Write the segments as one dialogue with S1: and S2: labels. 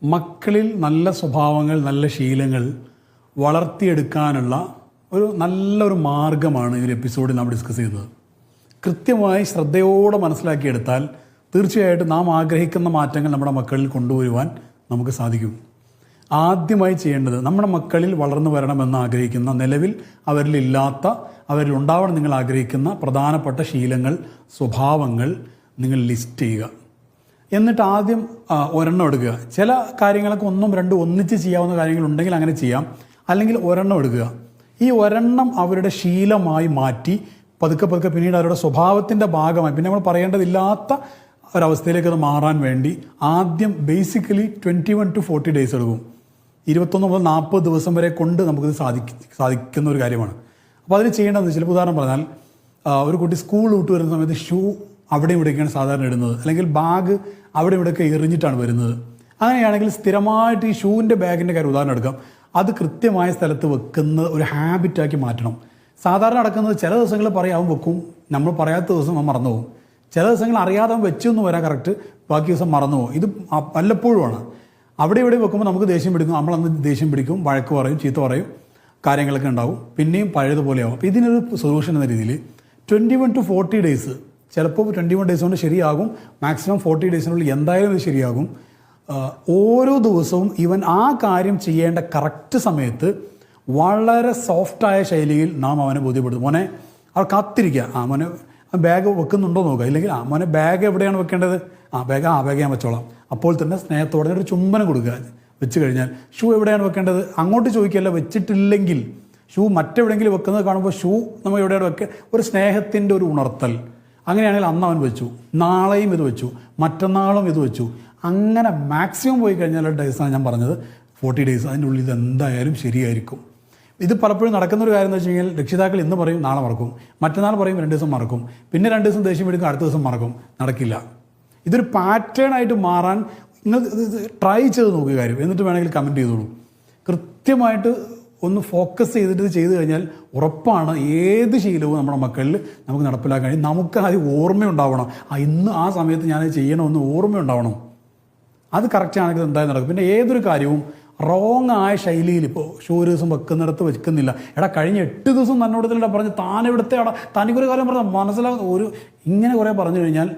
S1: മക്കളിൽ നല്ല സ്വഭാവങ്ങൾ, നല്ല ശീലങ്ങൾ വളർത്തിയെടുക്കാനുള്ള നല്ലൊരു മാർഗ്ഗമാണ് ഈ എപ്പിസോഡിൽ നാം ഡിസ്കസ് ചെയ്യുന്നത്. കൃത്യമായി ശ്രദ്ധയോടെ മനസ്സിലാക്കിയെടുത്താൽ തീർച്ചയായിട്ടും നാം ആഗ്രഹിക്കുന്ന മാറ്റങ്ങൾ നമ്മുടെ മക്കളിൽ കൊണ്ടുവരുവാൻ നമുക്ക് സാധിക്കും. ആദ്യമായി ചെയ്യേണ്ടത്, നമ്മുടെ മക്കളിൽ വളർന്നു വരണമെന്ന് ആഗ്രഹിക്കുന്ന, നിലവിൽ അവരിലില്ലാത്ത, അവരിൽ ഉണ്ടാവണം നിങ്ങൾ ആഗ്രഹിക്കുന്ന പ്രധാനപ്പെട്ട ശീലങ്ങൾ, സ്വഭാവങ്ങൾ നിങ്ങൾ ലിസ്റ്റ് ചെയ്യുക. എന്നിട്ട് ആദ്യം ഒരെണ്ണം എടുക്കുക. ചില കാര്യങ്ങളൊക്കെ ഒന്നും രണ്ടും ഒന്നിച്ച് ചെയ്യാവുന്ന കാര്യങ്ങളുണ്ടെങ്കിൽ അങ്ങനെ ചെയ്യാം, അല്ലെങ്കിൽ ഒരെണ്ണം എടുക്കുക. ഈ ഒരെണ്ണം അവരുടെ ശീലമായി മാറ്റി പതുക്കെ പതുക്കെ പിന്നീട് അവരുടെ സ്വഭാവത്തിൻ്റെ ഭാഗമായി, പിന്നെ നമ്മൾ പറയേണ്ടതില്ലാത്ത ഒരവസ്ഥയിലേക്ക് അത് മാറാൻ വേണ്ടി ആദ്യം ബേസിക്കലി 21 to 40 ഡേയ്സ് എടുക്കും. 21 മുതൽ 40 ദിവസം വരെ കൊണ്ട് നമുക്കിത് സാധിക്കുന്ന ഒരു കാര്യമാണ്. അപ്പോൾ അതിന് ചെയ്യേണ്ടതെന്ന് വെച്ചാൽ, ഉദാഹരണം പറഞ്ഞാൽ, ഒരു കുട്ടി സ്കൂൾ വിട്ട് വരുന്ന സമയത്ത് ഷൂ അവിടെ ഇവിടെയൊക്കെയാണ് സാധാരണ ഇടുന്നത്, അല്ലെങ്കിൽ ബാഗ് അവിടെ ഇവിടെയൊക്കെ എറിഞ്ഞിട്ടാണ് വരുന്നത്. അങ്ങനെയാണെങ്കിൽ സ്ഥിരമായിട്ട് ഈ ഷൂവിൻ്റെ ബാഗിൻ്റെ കാര്യം ഉദാഹരണം എടുക്കാം. അത് കൃത്യമായ സ്ഥലത്ത് വെക്കുന്ന ഒരു ഹാബിറ്റാക്കി മാറ്റണം. സാധാരണ നടക്കുന്നത് ചില ദിവസങ്ങൾ പറയാവും വെക്കും, നമ്മൾ പറയാത്ത ദിവസം അവൻ മറന്നു പോകും. ചില ദിവസങ്ങൾ അറിയാതെ അവൻ വെച്ചൊന്നും വരാം കറക്റ്റ്, ബാക്കി ദിവസം മറന്നു പോകും. ഇത് വല്ലപ്പോഴുമാണ്. അവിടെ ഇവിടെ വെക്കുമ്പോൾ നമുക്ക് ദേഷ്യം പിടിക്കും, നമ്മളന്ന് ദേഷ്യം പിടിക്കും, വഴക്ക് പറയും, ചീത്ത പറയും, കാര്യങ്ങളൊക്കെ ഉണ്ടാവും, പിന്നെയും പഴയതുപോലെയാവും. അപ്പോൾ ഇതിനൊരു സൊല്യൂഷൻ എന്ന രീതിയിൽ 21 to 40 ഡേയ്സ്, ചിലപ്പോൾ 21 ഡേയ്സ് കൊണ്ട് ശരിയാകും, മാക്സിമം 40 ഡേയ്സിനുള്ളിൽ എന്തായാലും ഇത് ശരിയാകും. ഓരോ ദിവസവും ഇവൻ ആ കാര്യം ചെയ്യേണ്ട കറക്റ്റ് സമയത്ത് വളരെ സോഫ്റ്റായ ശൈലിയിൽ നാം അവനെ ബോധ്യപ്പെടുത്തും. മോനെ അവർ കാത്തിരിക്കുക, മോനെ ബാഗ് വെക്കുന്നുണ്ടോ നോക്കുക, ഇല്ലെങ്കിൽ മോനെ ബാഗ് എവിടെയാണ് വെക്കേണ്ടത്, ബാഗ് ഞാൻ വെച്ചോളാം. അപ്പോൾ തന്നെ സ്നേഹത്തോടെ ഒരു ചുംബനം കൊടുക്കുക. വെച്ച് കഴിഞ്ഞാൽ ഷൂ എവിടെയാണ് വെക്കേണ്ടത് അങ്ങോട്ട് ചോദിക്കുകയല്ല, വെച്ചിട്ടില്ലെങ്കിൽ ഷൂ മറ്റെവിടെയെങ്കിലും വെക്കുന്നത് കാണുമ്പോൾ ഷൂ നമ്മൾ എവിടെയാണ് വെക്കുക, ഒരു സ്നേഹത്തിൻ്റെ ഒരു ഉണർത്തൽ. അങ്ങനെയാണെങ്കിൽ അന്ന് അവൻ വെച്ചു, നാളെയും ഇത് വെച്ചു, മറ്റന്നാളും ഇത് വെച്ചു. അങ്ങനെ മാക്സിമം പോയി കഴിഞ്ഞാൽ ഡേയ്സാണ് ഞാൻ പറഞ്ഞത്, 40 ഡേയ്സ്. അതിൻ്റെ ഉള്ളിൽ ഇത് എന്തായാലും ശരിയായിരിക്കും. ഇത് പലപ്പോഴും നടക്കുന്നൊരു കാര്യം എന്ന് വെച്ച് കഴിഞ്ഞാൽ, രക്ഷിതാക്കൾ ഇന്ന് പറയും നാളെ മറക്കും, മറ്റന്നാൾ പറയും 2 ദിവസം മറക്കും, പിന്നെ 2 ദിവസം ദേഷ്യം പിടിക്കും, അടുത്ത ദിവസം മറക്കും. നടക്കില്ല. ഇതൊരു പാറ്റേൺ ആയിട്ട് മാറാൻ നിങ്ങൾ ട്രൈ ചെയ്ത് നോക്കുക കാര്യം, എന്നിട്ട് വേണമെങ്കിൽ കമൻറ്റ് ചെയ്തോളൂ. കൃത്യമായിട്ട് ഒന്ന് ഫോക്കസ് ചെയ്തിട്ട് ഇത് ചെയ്ത് കഴിഞ്ഞാൽ ഉറപ്പാണ് ഏത് ശീലവും നമ്മുടെ മക്കളിൽ നമുക്ക് നടപ്പിലാക്കാൻ കഴിയും. നമുക്ക് ആദ്യം ഓർമ്മയുണ്ടാവണം, ഇന്ന് ആ സമയത്ത് ഞാനത് ചെയ്യണമെന്ന് ഓർമ്മയുണ്ടാവണം. അത് കറക്റ്റ് ആണെങ്കിൽ എന്തായാലും നടക്കും. പിന്നെ ഏതൊരു കാര്യവും റോങ് ആയ ശൈലിയിൽ, ഇപ്പോൾ ഷൂ ഒരു ദിവസം വെക്കുന്നിടത്ത് വെക്കുന്നില്ല, കഴിഞ്ഞ 8 ദിവസം തന്നോടത്തിലൂടെ പറഞ്ഞ് താനെവിടുത്തെ തനിക്കൊരു കാര്യം പറഞ്ഞാൽ മനസ്സിലാകുന്ന ഇങ്ങനെ കുറേ പറഞ്ഞു കഴിഞ്ഞാൽ,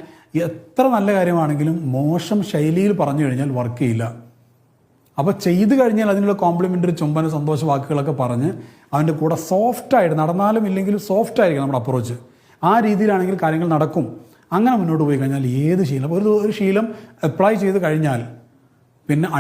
S1: എത്ര നല്ല കാര്യമാണെങ്കിലും മോശം ശൈലിയിൽ പറഞ്ഞു കഴിഞ്ഞാൽ വർക്ക് ചെയ്യില്ല. അപ്പോൾ ചെയ്ത് കഴിഞ്ഞാൽ അതിനുള്ള കോംപ്ലിമെൻ്ററി ചുംബന സന്തോഷ വാക്കുകളൊക്കെ പറഞ്ഞ് അവൻ്റെ കൂടെ സോഫ്റ്റായിട്ട്, നടന്നാലും ഇല്ലെങ്കിലും സോഫ്റ്റായിരിക്കും നമ്മുടെ അപ്രോച്ച്. ആ രീതിയിലാണെങ്കിൽ കാര്യങ്ങൾ നടക്കും. അങ്ങനെ മുന്നോട്ട് പോയി കഴിഞ്ഞാൽ ഏത് ശീലം, ഒരു ശീലം അപ്ലൈ ചെയ്ത് കഴിഞ്ഞാൽ പിന്നെ